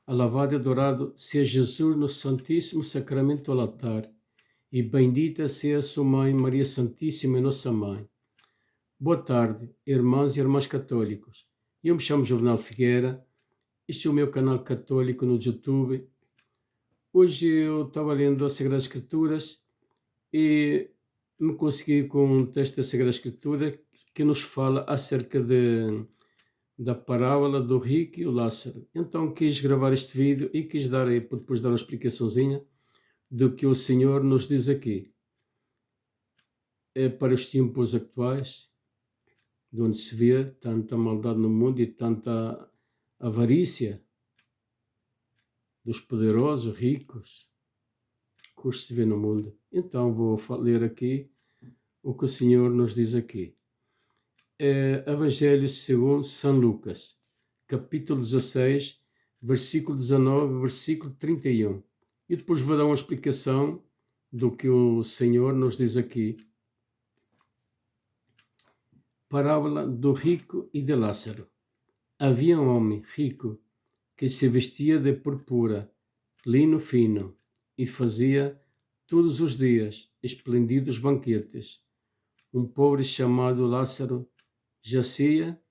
Alabado e adorado seja Jesus no Santíssimo Sacramento do altar, e bendita seja sua Mãe, Maria Santíssima, nossa Mãe. Boa tarde, irmãs e irmãs católicos. Eu me chamo Juvenal Figueira, este é o meu canal católico no YouTube. Hoje eu estava lendo as Sagradas Escrituras e me consegui com um texto da Sagrada Escritura que nos fala acerca da parábola do rico e o Lázaro. Então quis gravar este vídeo e quis depois dar uma explicaçãozinha do que o Senhor nos diz aqui. É para os tempos atuais, de onde se vê tanta maldade no mundo e tanta avarícia dos poderosos, ricos, que hoje se vê no mundo. Então vou ler aqui o que o Senhor nos diz aqui. Evangelho segundo São Lucas, capítulo 16, versículo 19, versículo 31. E depois vou dar uma explicação do que o Senhor nos diz aqui. Parábola do rico e de Lázaro. Havia um homem rico que se vestia de purpura, lino fino, e fazia todos os dias esplêndidos banquetes. Um pobre chamado Lázaro jacia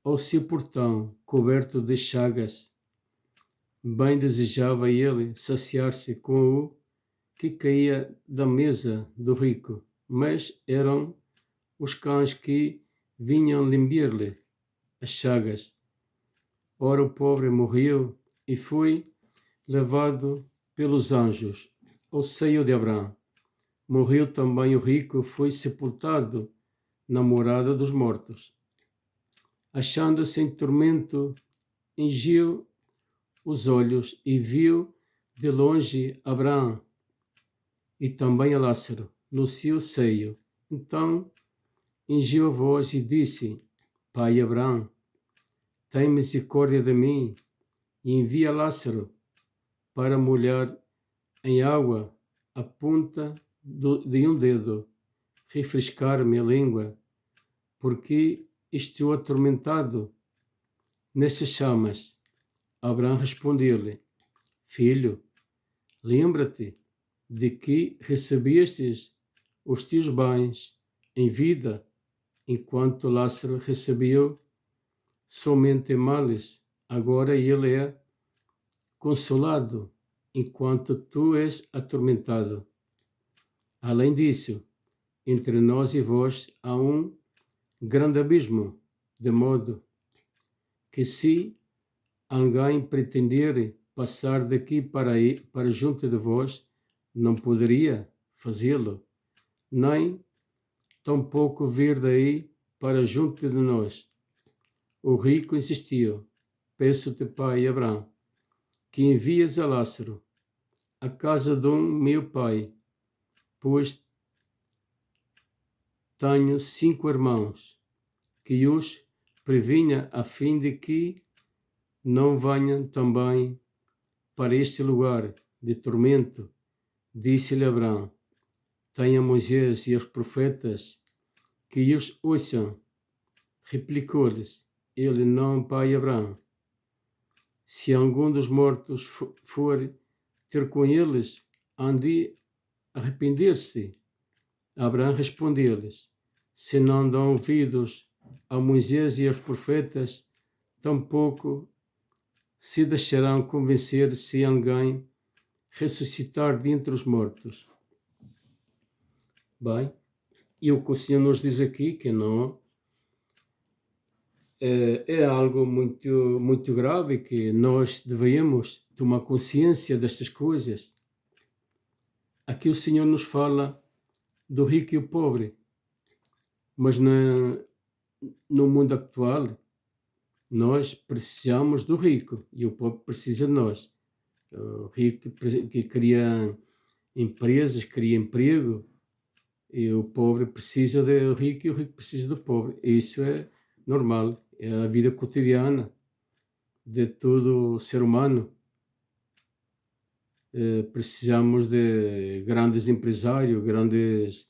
ao seu portão, coberto de chagas. Bem desejava ele saciar-se com o que caía da mesa do rico, mas eram os cães que vinham lamber-lhe as chagas. Ora, o pobre morreu e foi levado pelos anjos ao seio de Abraão. Morreu também o rico, foi sepultado na morada dos mortos. Achando-se em tormento, encheu os olhos e viu de longe Abraão e também a Lázaro no seu seio. Então encheu a voz e disse: Pai Abraão, tem misericórdia de mim e envia Lázaro para molhar em água a ponta de um dedo, refrescar-me a língua, porque estou atormentado nestas chamas. Abraão respondeu-lhe: Filho, lembra-te de que recebestes os teus bens em vida, enquanto Lázaro recebeu somente males. Agora ele é consolado, enquanto tu és atormentado. Além disso, entre nós e vós há um grande abismo, de modo que se alguém pretender passar daqui para junto de vós, não poderia fazê-lo, nem tampouco vir daí para junto de nós. O rico insistiu: Peço-te, pai Abraão, que envias a Lázaro à casa de meu pai, pois tenho 5 irmãos, que os previnha a fim de que não venham também para este lugar de tormento. Disse-lhe Abraão: Tenha Moisés e os profetas que os ouçam. Replicou-lhes ele: Não, pai Abraão. Se algum dos mortos for ter com eles, ande arrepender-se. Abraão respondeu-lhes: Se não dão ouvidos a Moisés e aos profetas, tampouco se deixarão convencer se alguém ressuscitar dentre os mortos. Bem, e o que o Senhor nos diz aqui, que não é algo muito, muito grave, que nós devemos tomar consciência destas coisas. Aqui o Senhor nos fala do rico e o pobre, mas no mundo atual nós precisamos do rico e o pobre precisa de nós. O rico que cria empresas, cria emprego, e o pobre precisa do rico e o rico precisa do pobre. Isso é normal, é a vida cotidiana de todo ser humano. Precisamos de grandes empresários, grandes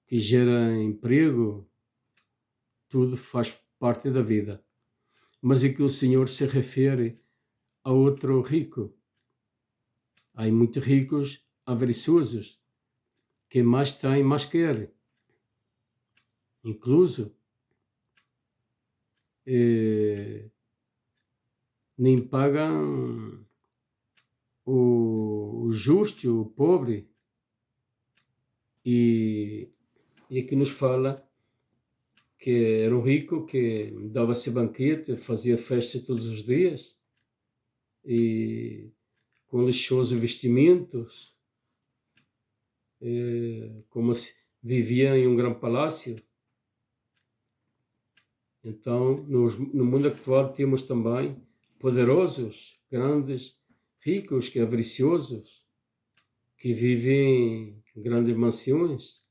que geram emprego, tudo faz parte da vida. Mas é que o Senhor se refere a outro rico. Há muitos ricos avariciosos, que mais têm, mais querem. Incluso, nem pagam o justo, o pobre. E aqui nos fala que era um rico que dava-se banquete, fazia festa todos os dias, e com luxuosos vestimentos, como se vivia em um grande palácio. Então, no mundo atual temos também poderosos, grandes, ricos, que avariciosos, que vivem em grandes mansões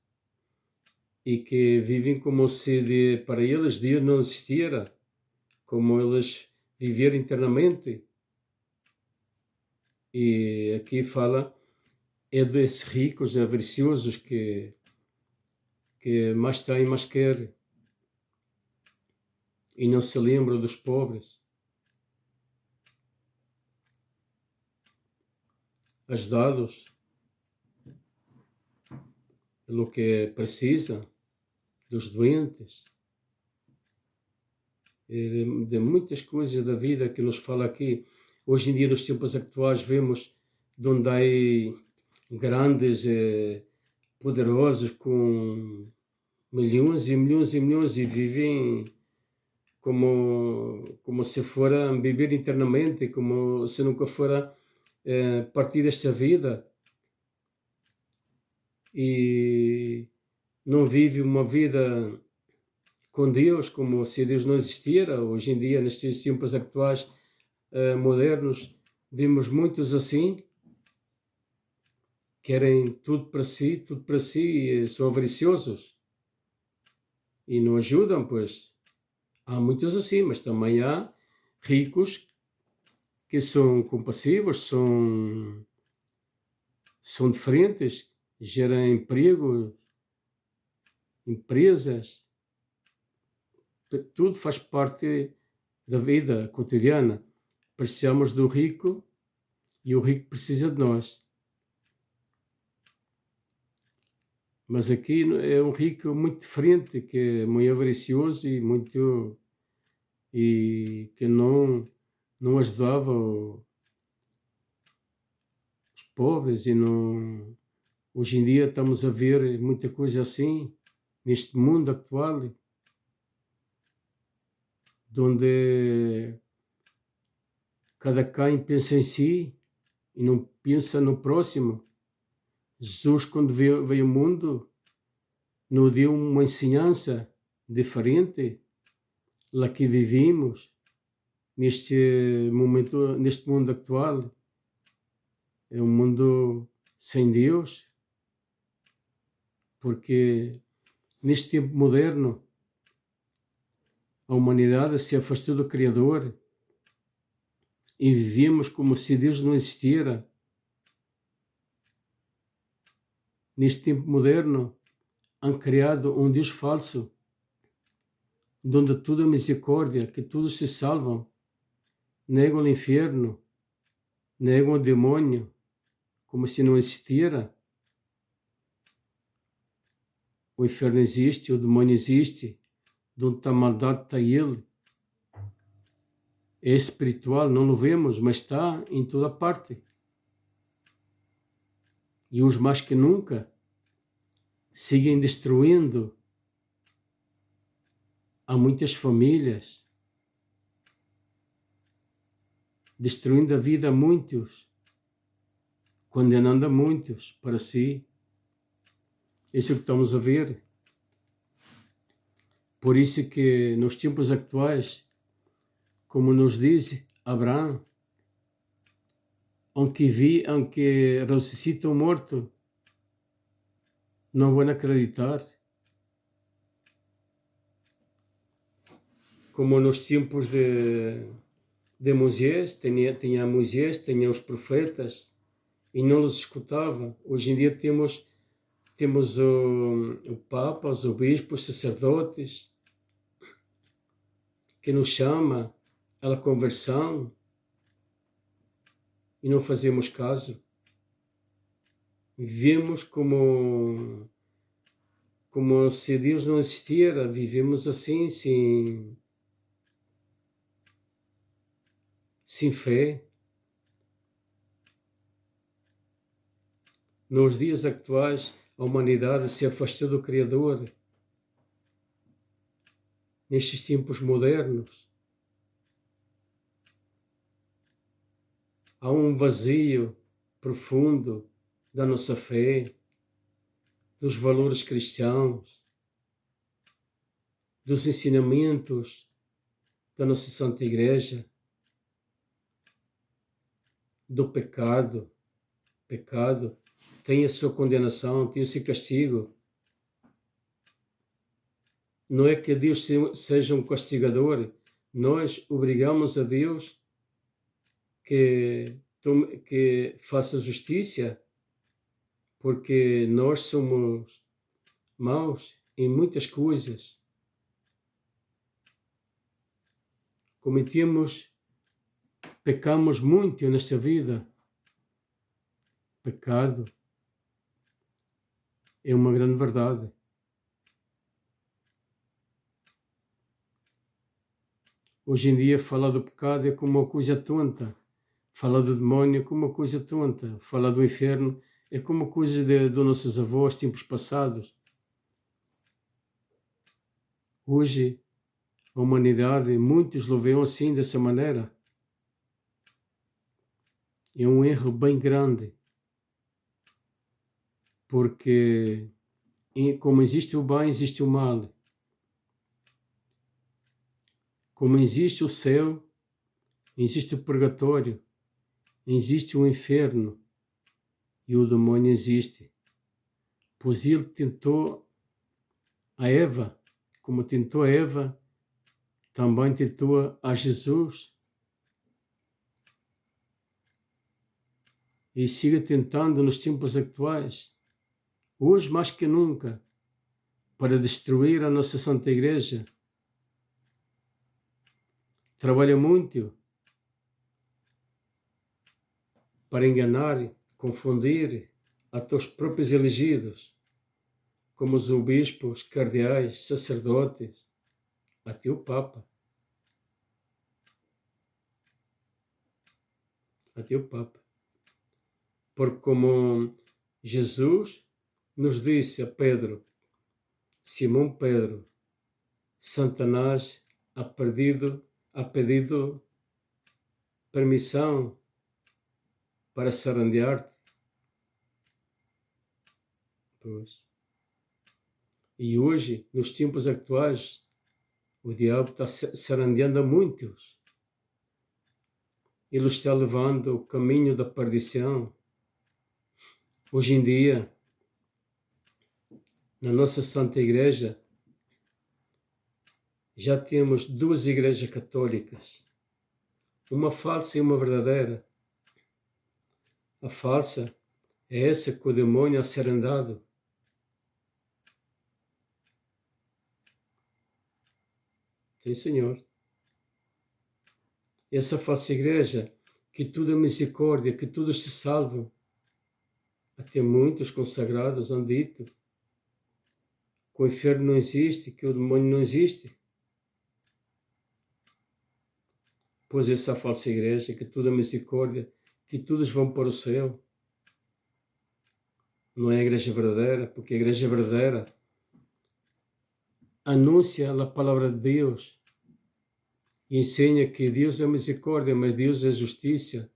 e que vivem como se para eles Deus não existira, como eles viveram internamente. E aqui fala desses ricos, avariciosos que mais têm, mais querem, e não se lembram dos pobres. Ajudados pelo que precisa, dos doentes, de muitas coisas da vida que nos fala aqui. Hoje em dia, nos tempos atuais, vemos de onde há grandes, poderosos, com milhões e milhões e milhões, e vivem como se foram viver internamente, como se nunca fora partir desta vida, e não vive uma vida com Deus, como se Deus não existira. Hoje em dia, nestes tempos atuais, modernos, vimos muitos assim, querem tudo para si, e são avariciosos e não ajudam, pois. Há muitos assim, mas também há ricos que são compassivos, são diferentes, geram emprego, empresas, tudo faz parte da vida cotidiana. Precisamos do rico e o rico precisa de nós. Mas aqui é um rico muito diferente, que é muito avaricioso e que não ajudava os pobres, e não. Hoje em dia estamos a ver muita coisa assim neste mundo atual, onde cada quem pensa em si e não pensa no próximo. Jesus, quando veio ao mundo, nos deu uma ensinança diferente lá que vivimos neste momento, neste mundo atual. É um mundo sem Deus, porque neste tempo moderno a humanidade se afastou do Criador e vivemos como se Deus não existira. Neste tempo moderno han criado um Deus falso, onde tudo é misericórdia, que todos se salvam, negam o inferno, negam o demônio, como se não existira. O inferno existe, o demônio existe, onde está a maldade está ele. É espiritual, não o vemos, mas está em toda parte. E uns mais que nunca seguem destruindo a muitas famílias, destruindo a vida a muitos, condenando a muitos para si. Isso é o que estamos a ver. Por isso que nos tempos atuais, como nos diz Abraão, aunque ressuscita o morto, não vão acreditar. Como nos tempos de Moisés, tinha Moisés, tinha os profetas, e não os escutava. Hoje em dia temos o Papa, os obispos, os sacerdotes, que nos chama à conversão, e não fazemos caso. Vivemos como se Deus não existira, vivemos assim, sem fé. Nos dias atuais, a humanidade se afastou do Criador. Nestes tempos modernos, há um vazio profundo da nossa fé, dos valores cristãos, dos ensinamentos da nossa Santa Igreja, do pecado. Pecado tem a sua condenação, tem o seu castigo. Não é que Deus seja um castigador, nós obrigamos a Deus que faça justiça, porque nós somos maus em muitas coisas. Pecamos muito nesta vida. Pecado é uma grande verdade. Hoje em dia, falar do pecado é como uma coisa tonta. Falar do demónio é como uma coisa tonta. Falar do inferno é como uma coisa dos nossos avós, tempos passados. Hoje, a humanidade, muitos lo veem assim, dessa maneira. É um erro bem grande. Porque, como existe o bem, existe o mal. Como existe o céu, existe o purgatório, existe o inferno e o demônio existe. Pois ele tentou a Eva, como tentou a Eva, também tentou a Jesus. E siga tentando nos tempos atuais, hoje mais que nunca, para destruir a nossa Santa Igreja. Trabalha muito para enganar, confundir até os próprios elegidos, como os bispos, cardeais, sacerdotes, até o Papa. Até o Papa. Porque como Jesus nos disse a Pedro, Simão Pedro, Satanás ha pedido permissão para zarandear-te. Pois. E hoje, nos tempos atuais, o diabo está zarandeando a muitos. Ele está levando o caminho da perdição. Hoje em dia, na nossa Santa Igreja, já temos duas igrejas católicas, uma falsa e uma verdadeira. A falsa é essa que o demônio ha zarandado. Sim, Senhor. Essa falsa igreja, que tudo é misericórdia, que todos se salvam. Até muitos consagrados han dito que o inferno não existe, que o demônio não existe. Pois essa falsa igreja, que tudo é misericórdia, que todos vão para o céu. Não é a igreja verdadeira, porque a igreja verdadeira anuncia a palavra de Deus e ensina que Deus é misericórdia, mas Deus é justiça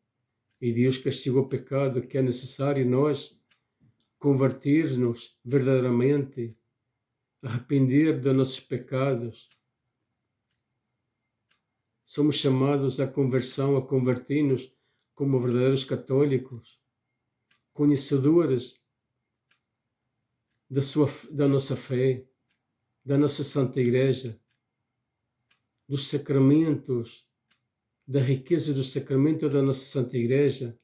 e Deus castiga o pecado, que é necessário nós converter-nos verdadeiramente, arrepender dos nossos pecados. Somos chamados à conversão, a converter-nos como verdadeiros católicos, conhecedores da nossa fé, da nossa Santa Igreja, dos sacramentos, da riqueza dos sacramentos da nossa Santa Igreja,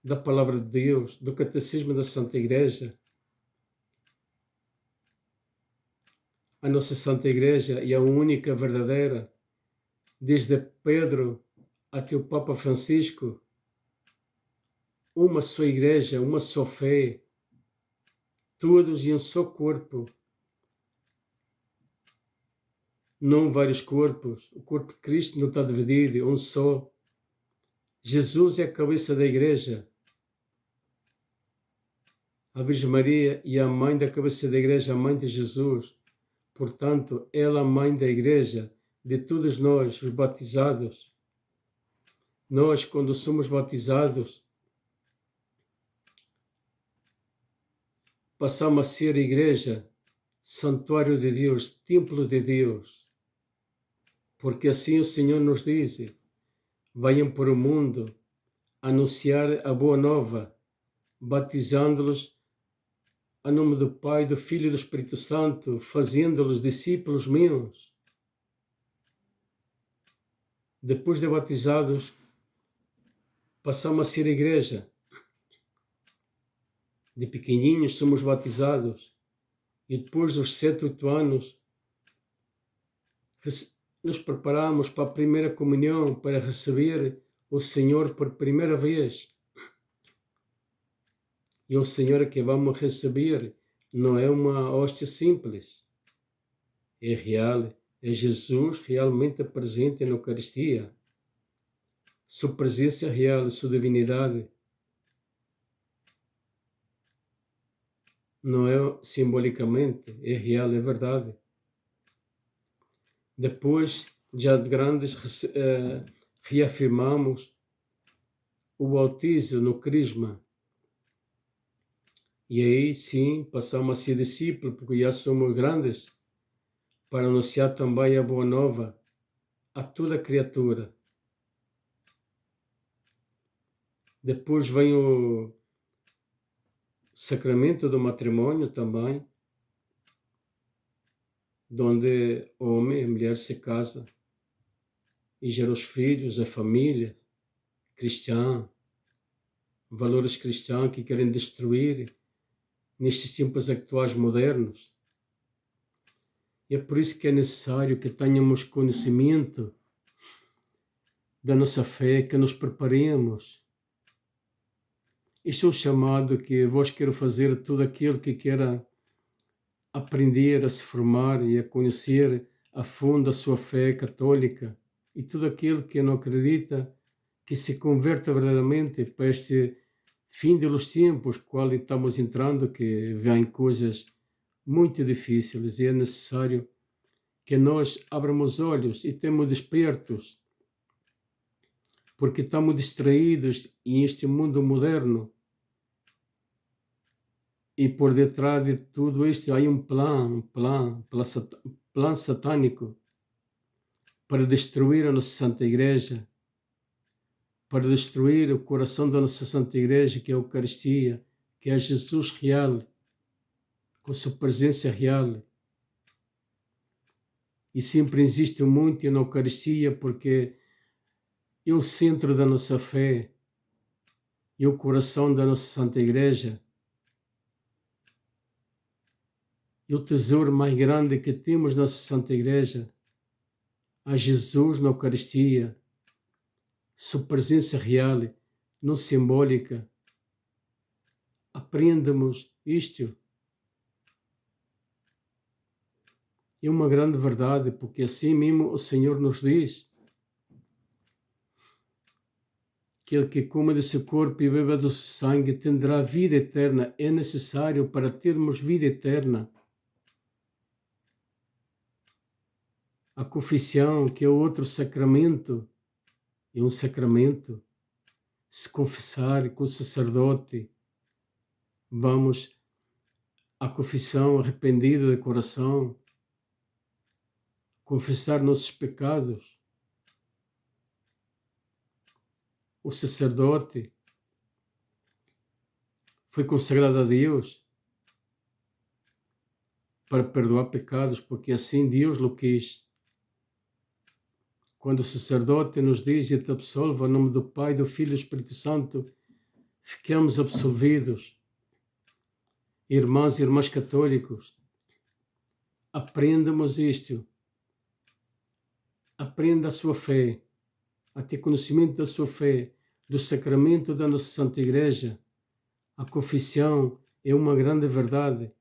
da Palavra de Deus, do Catecismo da Santa Igreja. A nossa Santa Igreja é a única verdadeira, desde Pedro até o Papa Francisco. uma só igreja, uma só fé, todos em um só corpo, não vários corpos. O corpo de Cristo não está dividido, é um só. Jesus é a cabeça da igreja. A Virgem Maria é a mãe da cabeça da igreja, a mãe de Jesus. Portanto, ela é a mãe da igreja, de todos nós, os batizados. Nós, quando somos batizados, passamos a ser igreja, santuário de Deus, templo de Deus. Porque assim o Senhor nos diz: venham para o mundo anunciar a boa nova, batizando-los em nome do Pai, do Filho e do Espírito Santo, fazendo-los discípulos meus. Depois de batizados, passamos a ser igreja. De pequenininhos somos batizados e depois dos 7, 8 anos nos preparamos para a primeira comunhão, para receber o Senhor por primeira vez. E o Senhor que vamos receber não é uma hóstia simples, é real, é Jesus realmente presente na Eucaristia. Sua presença real, sua divinidade, não é simbolicamente, é real, é verdade. Depois, já de grandes, reafirmamos o bautizo no Crisma. E aí sim passamos a ser discípulos, porque já somos grandes, para anunciar também a boa nova a toda criatura. Depois vem o sacramento do matrimônio também, onde homem e mulher se casam e geram os filhos, a família cristã, valores cristãos que querem destruir nestes tempos atuais modernos. E é por isso que é necessário que tenhamos conhecimento da nossa fé, que nos preparemos. Este é um chamado que vós quero fazer a todo aquele que queira aprender a se formar e a conhecer a fundo a sua fé católica, e todo aquele que não acredita, que se converta verdadeiramente para este fim dos tempos, qual estamos entrando, que vêm coisas muito difíceis, e é necessário que nós abramos os olhos e estemos despertos, porque estamos distraídos neste mundo moderno. E por detrás de tudo isto há um plano satânico para destruir a nossa Santa Igreja, para destruir o coração da nossa Santa Igreja, que é a Eucaristia, que é Jesus real, com sua presença real. E sempre existe muito na Eucaristia, porque é o centro da nossa fé, é o coração da nossa Santa Igreja. É o tesouro mais grande que temos na nossa Santa Igreja, a Jesus na Eucaristia, sua presença real, não simbólica. Aprendamos isto. É uma grande verdade, porque assim mesmo o Senhor nos diz que aquele que coma do seu corpo e beba do seu sangue terá vida eterna. É necessário para termos vida eterna. A confissão, que é outro sacramento, é um sacramento. Se confessar com o sacerdote, vamos à confissão arrependido de coração, confessar nossos pecados. O sacerdote foi consagrado a Deus para perdoar pecados, porque assim Deus o quis. Quando o sacerdote nos diz: "Eu te absolvo em nome do Pai, do Filho e do Espírito Santo", ficamos absolvidos. Irmãos e irmãs católicos, aprendamos isto. Aprenda a sua fé, a ter conhecimento da sua fé, do sacramento da nossa Santa Igreja. A confissão é uma grande verdade.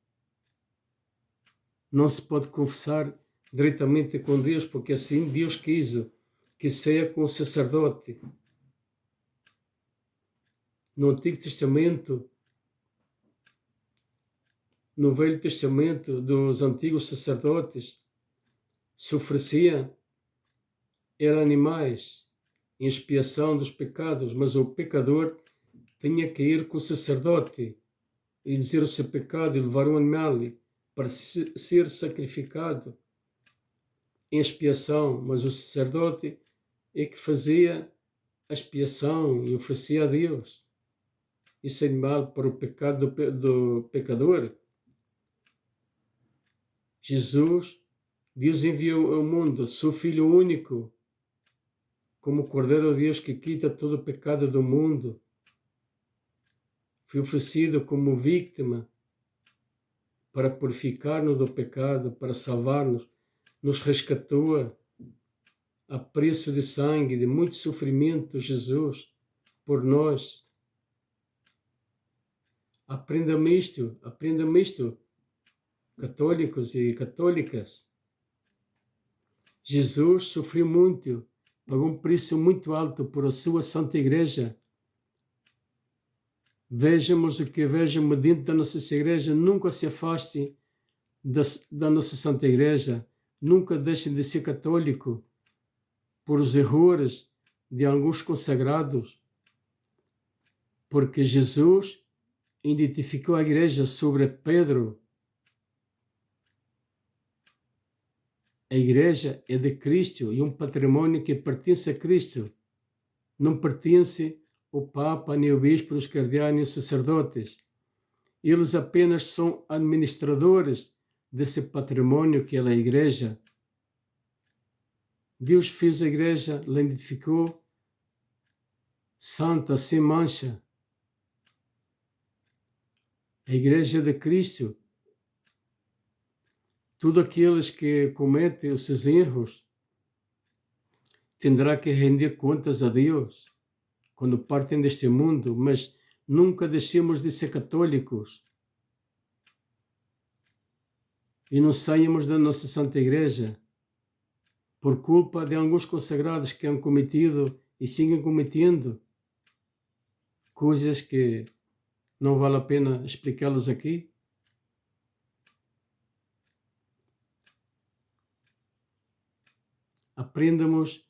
Não se pode confessar diretamente com Deus, porque assim Deus quis que seja com o sacerdote. No Antigo Testamento, no Velho Testamento, dos antigos sacerdotes, se oferecia, eram animais em expiação dos pecados, mas o pecador tinha que ir com o sacerdote e dizer o seu pecado e levar um animal para ser sacrificado em expiação, mas o sacerdote é que fazia a expiação e oferecia a Deus esse animal para o pecado do pecador. Jesus, Deus enviou ao mundo seu Filho único, como o Cordeiro de Deus que quita todo o pecado do mundo. Foi oferecido como vítima para purificar-nos do pecado, para salvar-nos, nos resgatou a preço de sangue, de muito sofrimento, Jesus, por nós. Aprendam isto, católicos e católicas. Jesus sofreu muito, pagou um preço muito alto por a sua Santa Igreja. Vejamos o que vejamos dentro da nossa Igreja, nunca se afaste da nossa Santa Igreja, nunca deixem de ser católico por os erros de alguns consagrados, porque Jesus identificou a Igreja sobre Pedro. A Igreja é de Cristo e um patrimônio que pertence a Cristo. Não pertence ao Papa, nem ao Bispo, os cardeais, nem os sacerdotes. Eles apenas são administradores desse patrimônio que é a Igreja. Deus fez a Igreja, la identificou santa, sem mancha. A Igreja de Cristo. Todos aqueles que cometem os seus erros terá que render contas a Deus quando partem deste mundo, mas nunca deixemos de ser católicos e não saímos da nossa Santa Igreja por culpa de alguns consagrados que han cometido e seguem cometendo coisas que não vale a pena explicá-las aqui. Aprendamos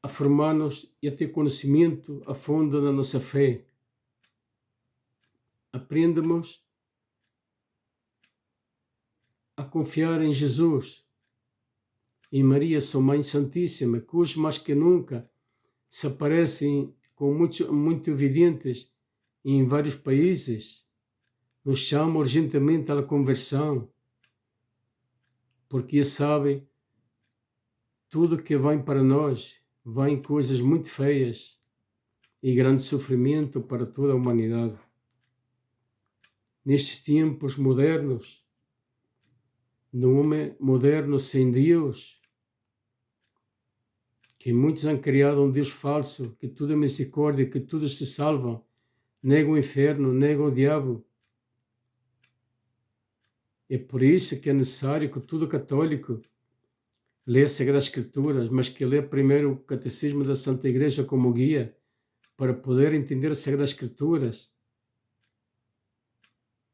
a formar-nos e a ter conhecimento a fundo da nossa fé. Aprendamos a confiar em Jesus, em Maria, sua Mãe Santíssima, que hoje mais que nunca se aparecem com muito evidentes em vários países, nos chama urgentemente à conversão, porque sabe tudo que vem para nós, vem coisas muito feias e grande sofrimento para toda a humanidade. Nestes tempos modernos, no homem moderno sem Deus, que muitos han criado um Deus falso, que tudo é misericórdia, que todos se salvam, negam o inferno, negam o diabo. É por isso que é necessário que todo católico lê as Sagradas Escrituras, mas que lê primeiro o Catecismo da Santa Igreja como guia, para poder entender as Sagradas Escrituras,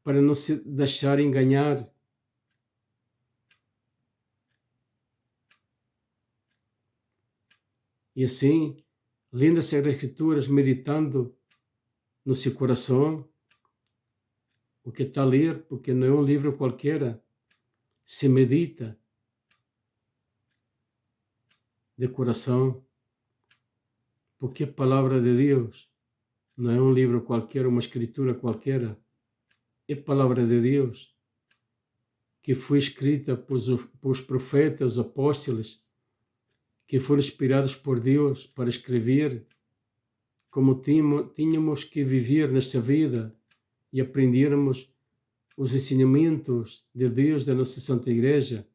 para não se deixar enganar. E assim, lendo as Sagradas Escrituras, meditando no seu coração, o que está a ler, porque não é um livro qualquer, se medita de coração, porque a palavra de Deus não é um livro qualquer, uma escritura qualquer, é a palavra de Deus que foi escrita por os profetas, os apóstolos, que foram inspirados por Deus para escrever como tínhamos que viver nesta vida e aprendermos os ensinamentos de Deus da nossa Santa Igreja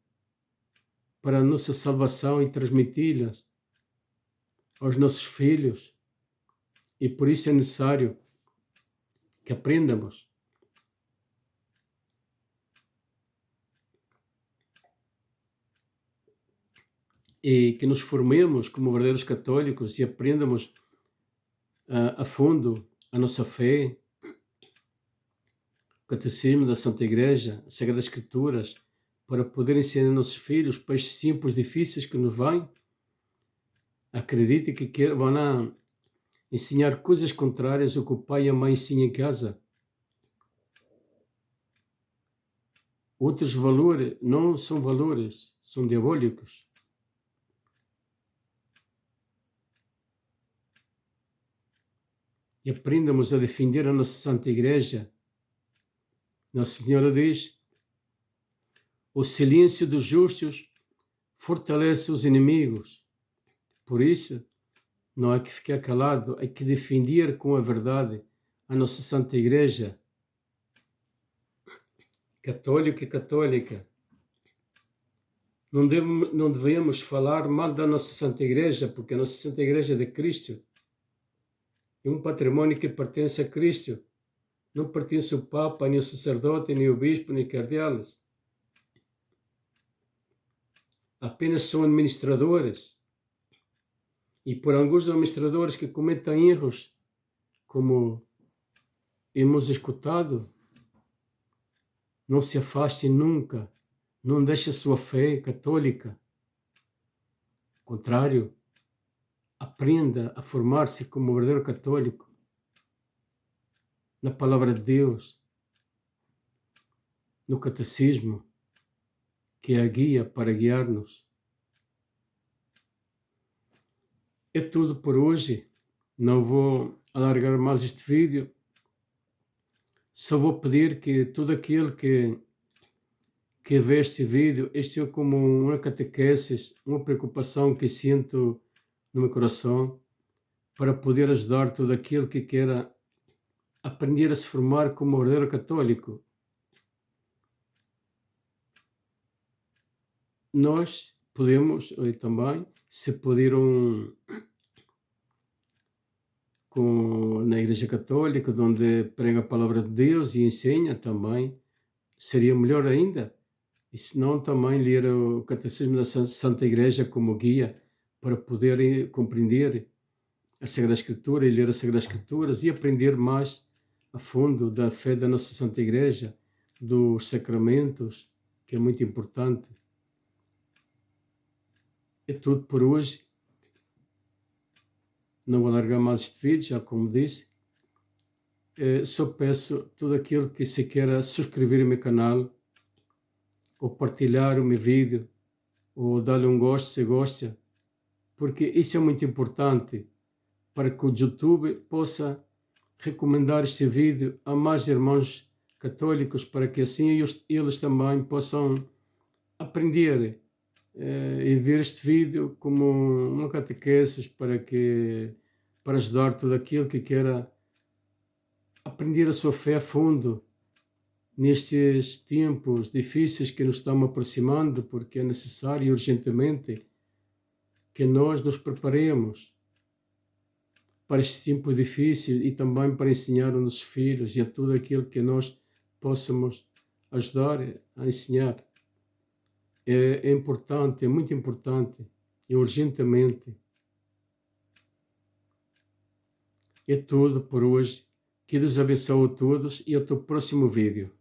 para a nossa salvação e transmiti-las aos nossos filhos, e por isso é necessário que aprendamos e que nos formemos como verdadeiros católicos e aprendamos a fundo a nossa fé, o catecismo da Santa Igreja, as Sagradas Escrituras, para poder ensinar aos nossos filhos para estes tempos difíceis que nos vêm. Acredite que vão ensinar coisas contrárias ao que o pai e a mãe ensinam em casa. Outros valores não são valores, são diabólicos. E aprendamos a defender a nossa Santa Igreja. Nossa Senhora diz: o silêncio dos justos fortalece os inimigos. Por isso, não há que ficar calado, há que defender com a verdade a nossa Santa Igreja, católica e católica. Não devemos falar mal da nossa Santa Igreja, porque a nossa Santa Igreja é de Cristo. É um patrimônio que pertence a Cristo. Não pertence ao Papa, nem ao sacerdote, nem ao bispo, nem cardeais. Apenas são administradores. E por alguns administradores que cometem erros, como hemos escutado, não se afaste nunca, não deixe a sua fé católica. Ao contrário, aprenda a formar-se como verdadeiro católico na palavra de Deus, no catecismo, que é a guia para guiar-nos. É tudo por hoje. Não vou alargar mais este vídeo. Só vou pedir que todo aquele que vê este vídeo, este é como uma catequese, uma preocupação que sinto no meu coração, para poder ajudar todo aquele que queira aprender a se formar como verdadeiro católico. Nós podemos também, se puderam na Igreja Católica, onde prega a palavra de Deus e ensina também, seria melhor ainda. E se não, também ler o Catecismo da Santa Igreja como guia para poder compreender a Sagrada Escritura e ler as Sagradas Escrituras e aprender mais a fundo da fé da nossa Santa Igreja, dos sacramentos, que é muito importante. É tudo por hoje. Não vou alargar mais este vídeo, já como disse. Só peço todo aquele que se queira subscrever o meu canal, ou partilhar o meu vídeo, ou dar-lhe um gosto se gosta, porque isso é muito importante para que o YouTube possa recomendar este vídeo a mais irmãos católicos, para que assim eles também possam aprender e ver este vídeo como uma catequese para ajudar todo aquele que queira aprender a sua fé a fundo nestes tempos difíceis que nos estão aproximando, porque é necessário urgentemente que nós nos preparemos para este tempo difícil e também para ensinar aos nossos filhos e a tudo aquilo que nós possamos ajudar a ensinar. É importante, é muito importante e urgentemente. É tudo por hoje. Que Deus abençoe a todos e até o próximo vídeo.